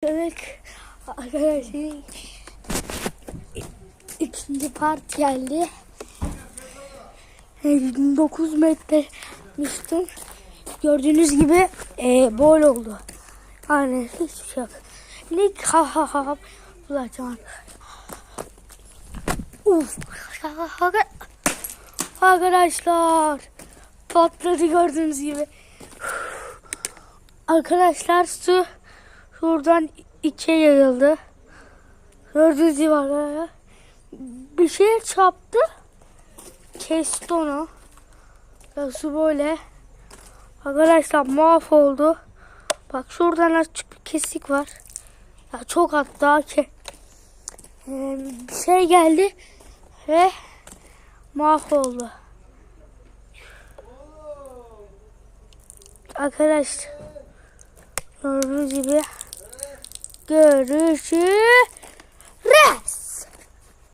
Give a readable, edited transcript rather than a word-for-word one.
başladık. Arkadaşlar ikinci part geldi. 9 metre düştüm. Gördüğünüz gibi bol oldu. Yani hiçbir şey yok. Lik ha ha ha. Ulan arkadaşlar patladı gördüğünüz gibi. Arkadaşlar su şuradan ikiye yayıldı. Gördüğünüz gibi arkadaşlar. Bir şey çarptı. Kesti onu. Ya su böyle. Arkadaşlar mahvoldu. Bak şuradan açık bir kesik var. Ya çok hatta ki. Bir şey geldi ve mahvoldu. Arkadaşlar gördüğünüz gibi görüşürüz.